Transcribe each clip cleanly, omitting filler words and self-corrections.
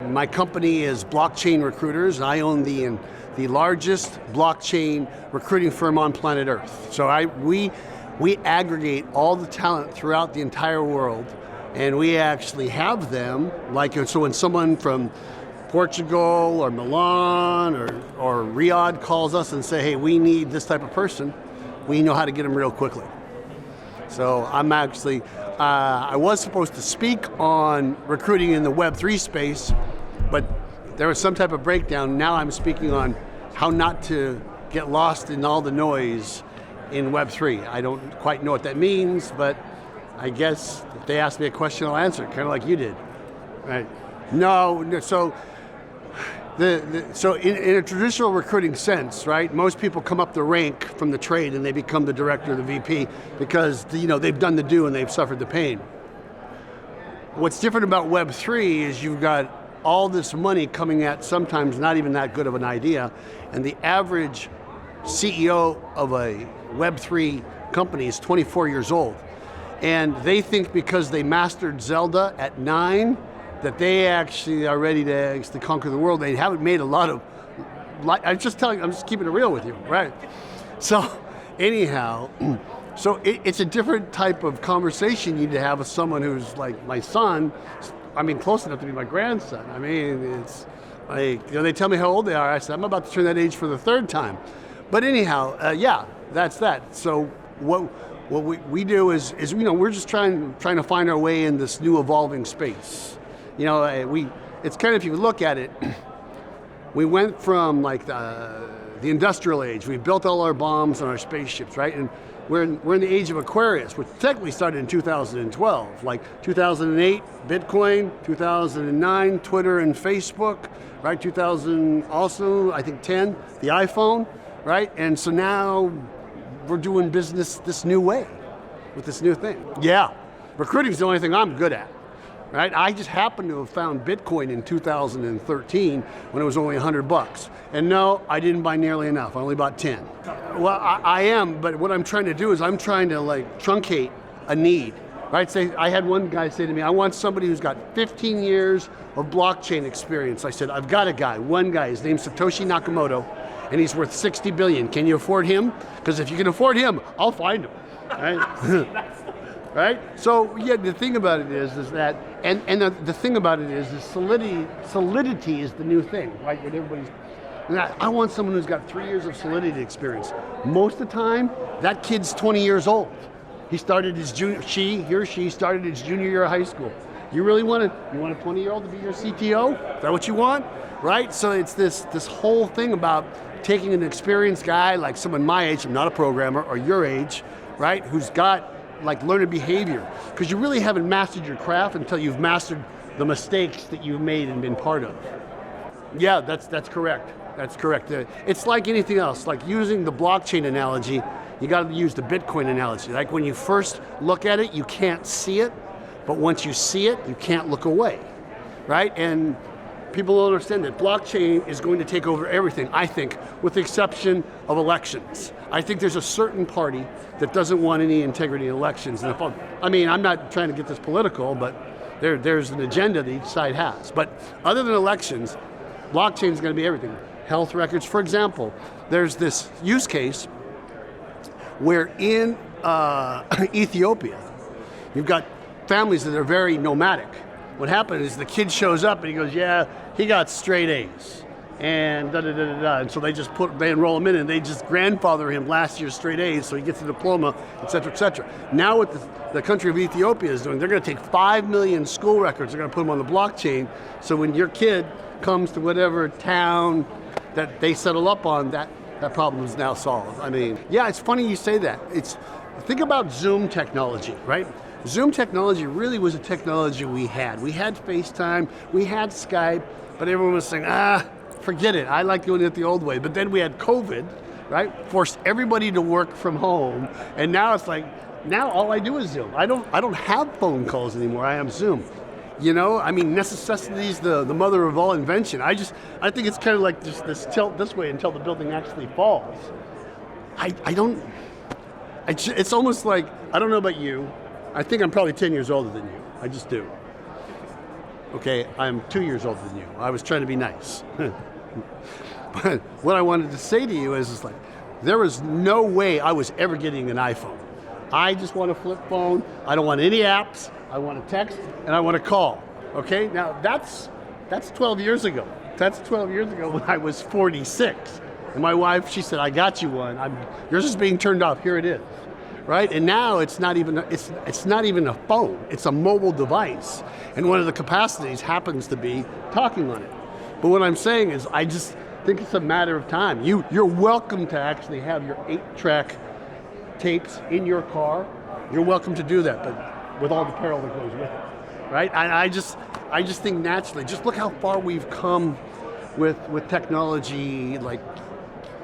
my company is Blockchain Recruiters. I own the largest blockchain recruiting firm on planet Earth. So we aggregate all the talent throughout the entire world, and we actually have them, so when someone from Portugal or Milan or Riyadh calls us and say, hey, we need this type of person, we know how to get them real quickly. So I'm actually, I was supposed to speak on recruiting in the Web3 space, but there was some type of breakdown. Now I'm speaking on how not to get lost in all the noise in Web3. I don't quite know what that means, but I guess if they ask me a question, I'll answer it, kind of like you did. Right? No, so in a traditional recruiting sense, right, most people come up the rank from the trade and they become the director or the VP because they've done the do and they've suffered the pain. What's different about Web3 is you've got all this money coming at sometimes not even that good of an idea, and the average CEO of a Web3 company is 24 years old. And they think because they mastered Zelda at 9, that they actually are ready to conquer the world. They haven't made a lot of, I'm just keeping it real with you, right? So anyhow, it's a different type of conversation you need to have with someone who's like my son, close enough to be my grandson. It's like, they tell me how old they are. I said, I'm about to turn that age for the 3rd time. But anyhow, yeah, that's that. So what we do is we're just trying to find our way in this new evolving space. It's kind of, if you look at it, we went from like the industrial age. We built all our bombs and our spaceships, right? And we're in the age of Aquarius, which technically started in 2012. Like 2008, Bitcoin, 2009, Twitter and Facebook, right? 2000 also, I think 10, the iPhone, right? And so now we're doing business this new way with this new thing. Yeah, recruiting is the only thing I'm good at. Right? I just happened to have found Bitcoin in 2013 when it was only $100. And no, I didn't buy nearly enough. I only bought 10. Well, I am, but what I'm trying to do is I'm trying to truncate a need. Right? Say, I had one guy say to me, I want somebody who's got 15 years of blockchain experience. I said, I've got a guy, one guy, his name's Satoshi Nakamoto, and he's worth 60 billion. Can you afford him? Because if you can afford him, I'll find him. Right? Right? So yeah, the thing about it is that, and the thing about it is solidity is the new thing, right? That everybody's, I want someone who's got 3 years of solidity experience. Most of the time, that kid's 20 years old. He started his he or she started his junior year of high school. You really want a 20-year-old to be your CTO? Is that what you want? Right? So it's this whole thing about taking an experienced guy like someone my age, I'm not a programmer, or your age, right? Who's got learned behavior, because you really haven't mastered your craft until you've mastered the mistakes that you've made and been part of. Yeah, that's correct. That's correct. It's like anything else, like using the blockchain analogy, you got to use the Bitcoin analogy. Like when you first look at it, you can't see it, but once you see it, you can't look away, right? And people don't understand that blockchain is going to take over everything, I think, with the exception of elections. I think there's a certain party that doesn't want any integrity in elections. And I'm not trying to get this political, but there's an agenda that each side has. But other than elections, blockchain is going to be everything. Health records, for example, there's this use case where in Ethiopia, you've got families that are very nomadic. What happened is the kid shows up and he goes, yeah, he got straight A's. And and so they enroll him in and they just grandfather him last year's straight A's so he gets a diploma, et cetera, et cetera. Now what the country of Ethiopia is doing, they're going to take 5 million school records, they're going to put them on the blockchain, so when your kid comes to whatever town that they settle up on, that problem is now solved. Yeah, it's funny you say that. Think about Zoom technology, right? Zoom technology really was a technology we had. We had FaceTime, we had Skype, but everyone was saying, forget it, I like doing it the old way. But then we had COVID, right? Forced everybody to work from home, and now it's like, now all I do is Zoom. I don't have phone calls anymore, I have Zoom. Necessity is the mother of all invention. I think it's kind of like just this tilt this way until the building actually falls. It's almost like, I don't know about you, I think I'm probably 10 years older than you, I just do. Okay, I'm 2 years older than you. I was trying to be nice. But what I wanted to say to you is like, there was no way I was ever getting an iPhone. I just want a flip phone. I don't want any apps. I want to text and I want to call. Okay, now that's 12 years ago. That's 12 years ago when I was 46. And my wife, she said, I got you one. Yours is being turned off. Here it is. Right? And now it's not even a phone. It's a mobile device. And one of the capacities happens to be talking on it. But what I'm saying is I just think it's a matter of time. You're welcome to actually have your 8-track tapes in your car. You're welcome to do that, but with all the peril that goes with it. Right? And I just think naturally, just look how far we've come with technology, like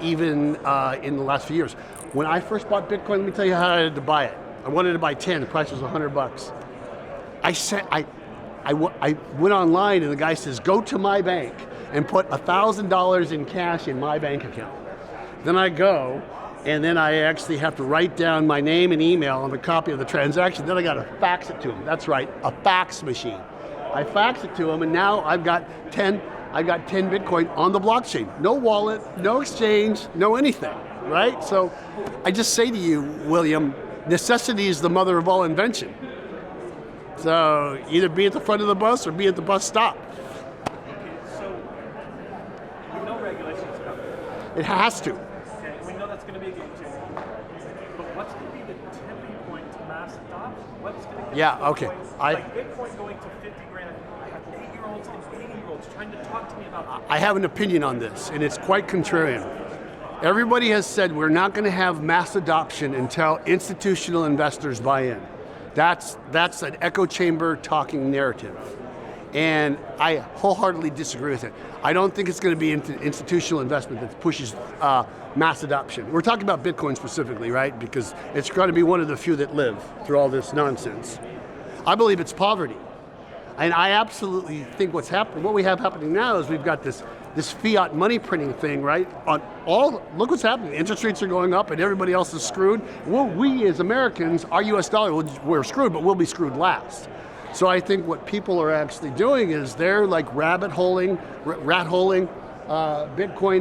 even in the last few years. When I first bought Bitcoin, let me tell you how I had to buy it. I wanted to buy 10, the price was $100. I went online and the guy says, go to my bank and put $1,000 in cash in my bank account. Then I go, and then I actually have to write down my name and email and a copy of the transaction. Then I got to fax it to him. That's right, a fax machine. I fax it to him, and now I've got 10 Bitcoin on the blockchain. No wallet, no exchange, no anything, right? So I just say to you, William, necessity is the mother of all invention. So either be at the front of the bus or be at the bus stop. So we know regulations coming. It has to. Okay, we know that's going to be a game changer. But what's going to be the tipping point to mass adoption? What's going to get Bitcoin, like Bitcoin going to 50 grand? I have 8-year-olds and 80-year-olds trying to talk to me about I have an opinion on this, and it's quite contrarian. Everybody has said we're not going to have mass adoption until institutional investors buy in. That's an echo chamber talking narrative. And I wholeheartedly disagree with it. I don't think it's going to be institutional investment that pushes mass adoption. We're talking about Bitcoin specifically, right? Because it's going to be one of the few that live through all this nonsense. I believe it's poverty. And I absolutely think what we have happening now is we've got this fiat money printing thing, right? Look what's happening. Interest rates are going up and everybody else is screwed. Well, we as Americans, our US dollar, we're screwed, but we'll be screwed last. So I think what people are actually doing is they're like rat holing Bitcoin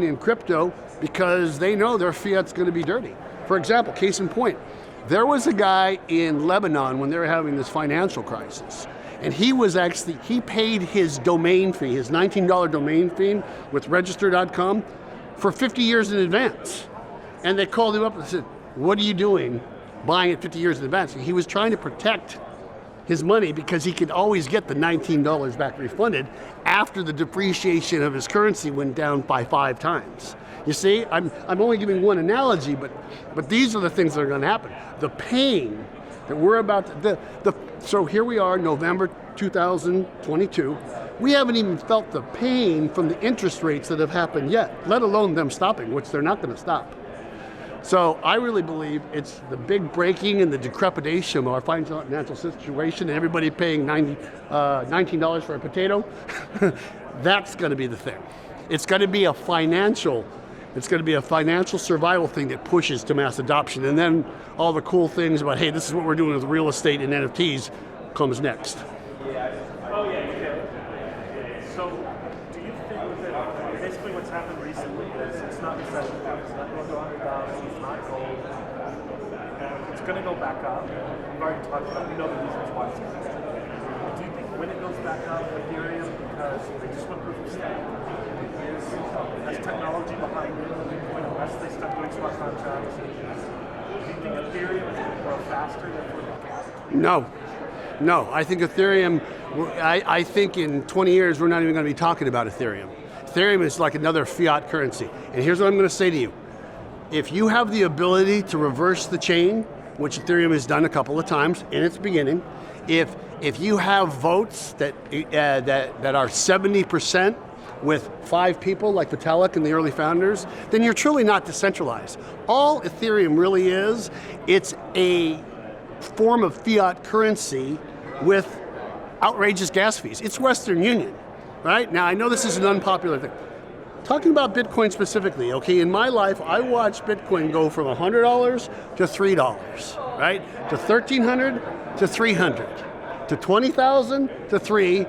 and crypto because they know their fiat's going to be dirty. For example, case in point, there was a guy in Lebanon when they were having this financial crisis. And he paid his domain fee, his $19 domain fee with register.com for 50 years in advance. And they called him up and said, what are you doing buying it 50 years in advance? And he was trying to protect his money because he could always get the $19 back refunded after the depreciation of his currency went down by 5 times. You see, I'm only giving one analogy, but these are the things that are going to happen. The pain that we're about to, so here we are, November 2022. We haven't even felt the pain from the interest rates that have happened yet, let alone them stopping, which they're not going to stop. So I really believe it's the big breaking and the decrepitation of our financial situation and everybody paying $19 for a potato. That's going to be the thing. It's going to be a financial survival thing that pushes to mass adoption. And then all the cool things about, hey, this is what we're doing with real estate and NFTs comes next. Oh yeah, okay. So do you think that basically what's happened recently is it's not recession, it's not going to $100, it's not gold. It's going to go back up. We've already talked about, we know the reasons why it's going to go back. Do you think when it goes back up, Ethereum, because they just went proof of stake, has technology behind it, unless they start doing smart contracts, do you think Ethereum is going to grow faster than the gas? No, I think Ethereum, I think in 20 years we're not even going to be talking about Ethereum. Ethereum is like another fiat currency. And here's what I'm going to say to you. If you have the ability to reverse the chain, which Ethereum has done a couple of times in its beginning, if you have votes that are 70% with 5 people like Vitalik and the early founders, then you're truly not decentralized. All Ethereum really is, it's a form of fiat currency with outrageous gas fees. It's Western Union, right? Now, I know this is an unpopular thing. Talking about Bitcoin specifically, okay, in my life, I watched Bitcoin go from $100 to $3, right? To $1,300 to $300, to $20,000 to $3,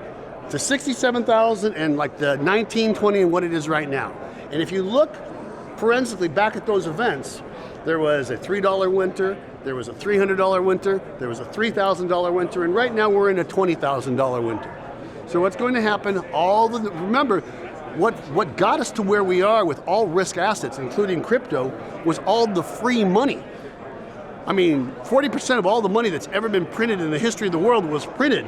to 67,000 and like the 1920 and what it is right now. And if you look forensically back at those events, there was a $3 winter, there was a $300 winter, there was a $3,000 winter, and right now we're in a $20,000 winter. So what's going to happen, remember, what got us to where we are with all risk assets, including crypto, was all the free money. I mean, 40% of all the money that's ever been printed in the history of the world was printed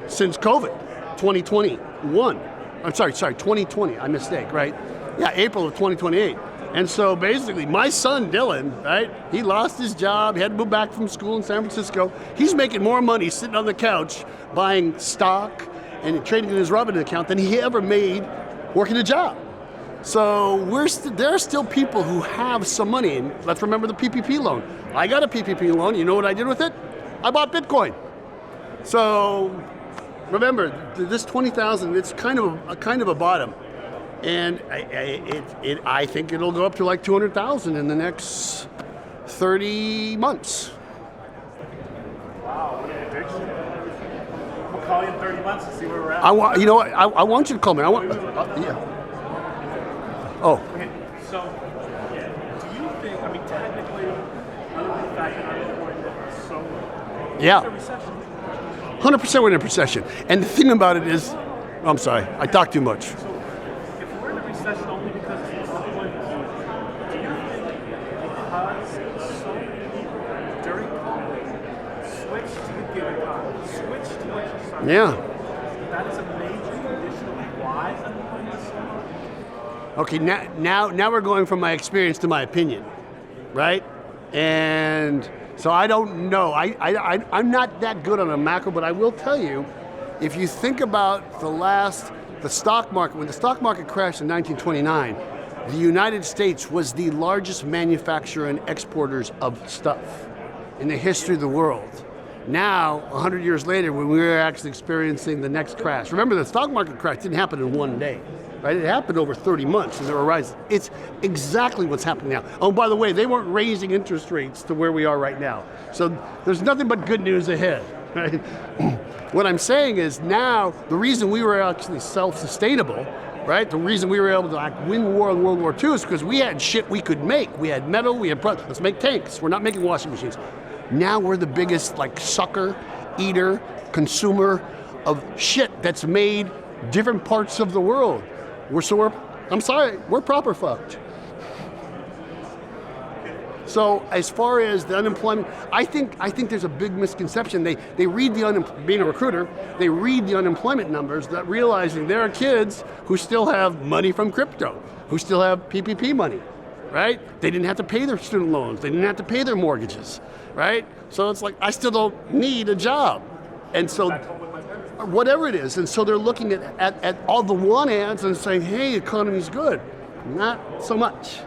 since COVID, 2021. I'm sorry, 2020, I mistake, right? Yeah, April of 2028. And so basically, my son, Dylan, right, he lost his job, he had to move back from school in San Francisco. He's making more money sitting on the couch buying stock and trading in his Robinhood account than he ever made working a job. So there are still people who have some money, and let's remember the PPP loan. I got a PPP loan. You know what I did with it? I bought Bitcoin. So remember, this 20,000, it's kind of a bottom, and I think it'll go up to like 200,000 in the next 30 months. Wow, what an addiction. We'll call you in 30 months to see where we're at. I want you to call me. Yeah. Oh. Okay, so do you think, I mean, technically, other than the fact that unemployment is so low, Yeah. it's a recession? 100% we're in a recession. And the thing about it is, I'm sorry, I talk too much. So if we're in a recession only because of unemployment, do you think because so many people during COVID switched to the gig economy, switched to exercise, Yeah. that is a major condition of why unemployment is so low? Okay, now we're going from my experience to my opinion, right? And so I don't know. I'm not that good on a macro, but I will tell you, if you think about the stock market, when the stock market crashed in 1929, the United States was the largest manufacturer and exporters of stuff in the history of the world. Now, 100 years later, when we're actually experiencing the next crash, remember the stock market crash didn't happen in one day. Right? It happened over 30 months and there were rises. It's exactly what's happening now. Oh, by the way, they weren't raising interest rates to where we are right now. So there's nothing but good news ahead. Right? What I'm saying is now, the reason we were actually self-sustainable, right? The reason we were able to win war in World War II is because we had shit we could make. We had metal, let's make tanks. We're not making washing machines. Now we're the biggest sucker, eater, consumer of shit that's made different parts of the world. We're proper fucked. So as far as the unemployment, I think there's a big misconception. They read being a recruiter, they read the unemployment numbers, not realizing there are kids who still have money from crypto, who still have PPP money, right? They didn't have to pay their student loans, they didn't have to pay their mortgages, right? So it's like, I still don't need a job. And so whatever it is, and so they're looking at all the want ads and saying, hey, economy's good. Not so much.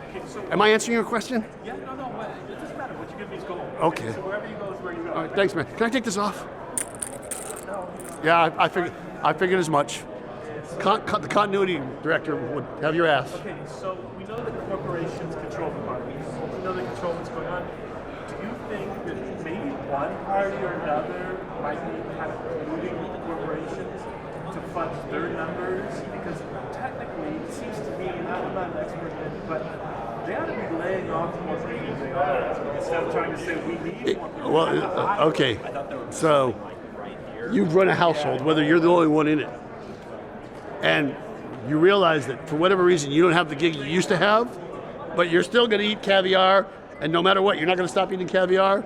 Okay, so, Am I answering your question? yeah, no, it doesn't matter. What you give me is gold. Okay. So wherever you go is where you go. All right, thanks, man. Can I take this off? Yeah, I figured as much. The continuity director would have your ass. Okay, so we know that corporations control the market. We know they control what's going on. Do you think that maybe one party or another might be kind of colluding with the corporations to fund their numbers? Because technically, it seems to me, and I'm not an expert in it, but they ought to be laying off more people than they are instead of trying to say we need more people. Well, okay. So you've run a household, whether you're the only one in it, and you realize that for whatever reason you don't have the gig you used to have, but you're still going to eat caviar, and no matter what, you're not going to stop eating caviar.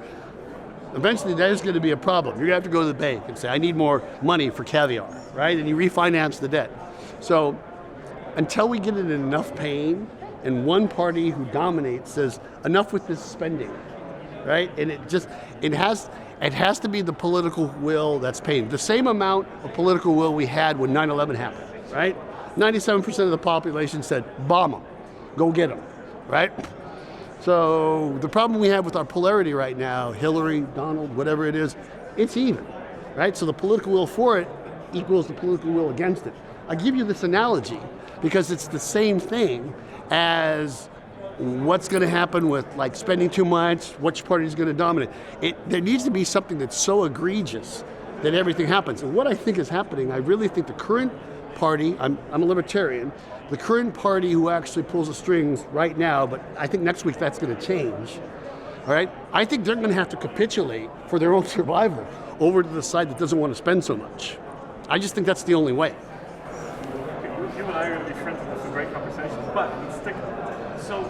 Eventually, that is going to be a problem. You're going to have to go to the bank and say, I need more money for caviar, right? And you refinance the debt. So until we get in enough pain, and one party who dominates says, enough with this spending, right? And it has to be the political will that's paid. The same amount of political will we had when 9/11 happened, right? 97% of the population said, bomb them, go get them, right? So the problem we have with our polarity right now, Hillary, Donald, whatever it is, it's even, right? So the political will for it equals the political will against it. I give you this analogy because it's the same thing as what's going to happen with spending too much, which party is going to dominate. There needs to be something that's so egregious then everything happens. And what I think is happening, I really think the current party, I'm a libertarian, the current party who actually pulls the strings right now, but I think next week that's going to change, all right? I think they're going to have to capitulate for their own survival over to the side that doesn't want to spend so much. I just think that's the only way. You and I are going to be friends, and this is a great conversation. But stick. So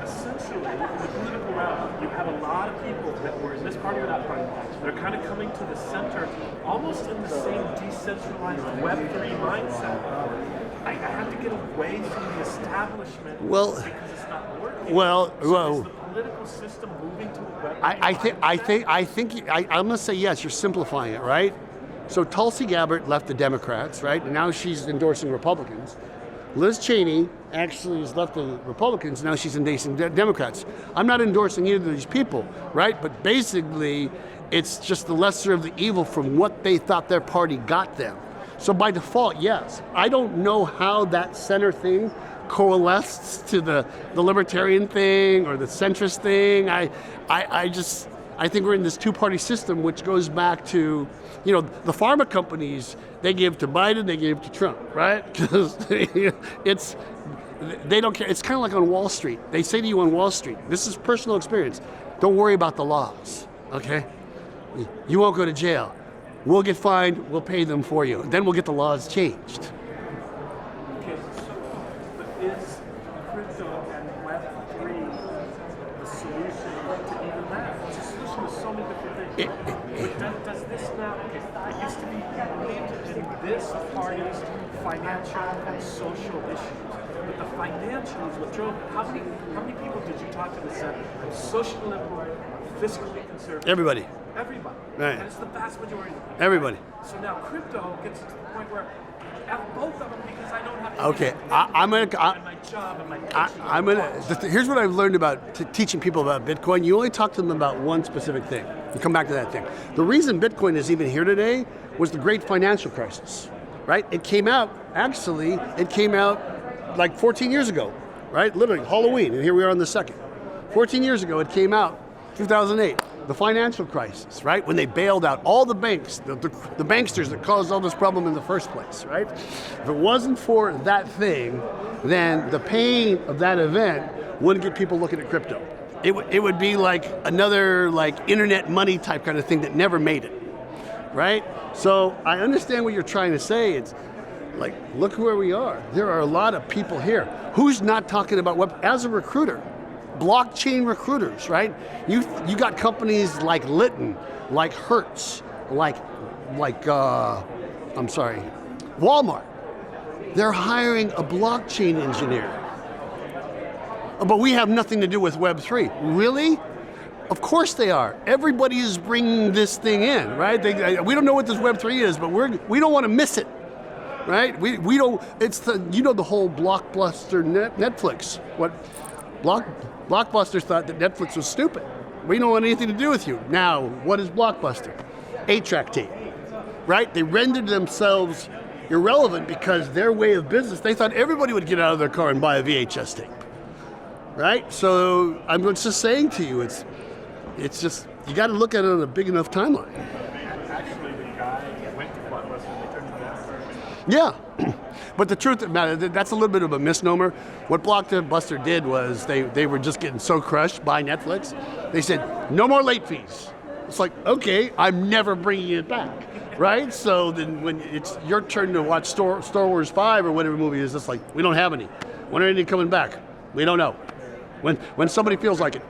essentially, in the political realm, you have a lot of people that were in this party or that party. They're kind of coming to the center, almost in the same decentralized Web3 mindset. I have to get away from the establishment because it's not working. Is the political system moving to a Web3 I'm going to say yes. You're simplifying it, right? So Tulsi Gabbard left the Democrats, right? And now she's endorsing Republicans. Liz Cheney actually has left the Republicans, now she's endorsing Democrats. I'm not endorsing either of these people, right? But basically, it's just the lesser of the evil from what they thought their party got them. So by default, yes. I don't know how that center thing coalesced to the libertarian thing or the centrist thing. I think we're in this two-party system, which goes back to, the pharma companies, they give to Biden, they give to Trump, right? Because they don't care. It's kind of like on Wall Street. They say to you on Wall Street, this is personal experience, don't worry about the laws, okay? You won't go to jail. We'll get fined, we'll pay them for you. Then we'll get the laws changed. Okay, but is crypto and Web3 the solution to even that? It's a solution to so many different things. But does this now, it used to be believed in this party's financial and social issues. But the financials, what drove, how many people did you talk to that said, I'm social liberal, fiscally conservative? Everybody. Everybody. Right. And it's the vast majority of people. Everybody. So now crypto gets to the point where F both of them because I don't have to Okay, my job and my here's what I've learned about teaching people about Bitcoin. You only talk to them about one specific thing. You come back to that thing. The reason Bitcoin is even here today was the great financial crisis, right? It came out like 14 years ago, right? Literally, Halloween, and here we are on the 2nd. 14 years ago, it came out, 2008. The financial crisis, right? When they bailed out all the banks, the banksters that caused all this problem in the first place, right? If it wasn't for that thing, then the pain of that event wouldn't get people looking at crypto. It would be like another internet money type kind of thing that never made it, right? So I understand what you're trying to say. It's like, look where we are. There are a lot of people here. Who's not talking about web as a recruiter? Blockchain recruiters, right? You got companies like Litton, like Hertz, like Walmart. They're hiring a blockchain engineer. But we have nothing to do with Web3. Really? Of course they are. Everybody is bringing this thing in, right? We don't know what this Web3 is, but we don't want to miss it, right? We don't. It's the whole Blockbuster Netflix. Blockbuster thought that Netflix was stupid. We don't want anything to do with you. Now, what is Blockbuster? 8-track tape, right? They rendered themselves irrelevant because their way of business, they thought everybody would get out of their car and buy a VHS tape, right? So I'm just saying to you, it's just, you got to look at it on a big enough timeline. Actually, the guy went to Blockbuster and they turned him down. Yeah. But the truth of the matter, that's a little bit of a misnomer. What Blockbuster did was they were just getting so crushed by Netflix. They said, no more late fees. It's like, okay, I'm never bringing it back, right? So then when it's your turn to watch Star Wars 5 or whatever movie it is, it's like, we don't have any. When are any coming back? We don't know. When somebody feels like it.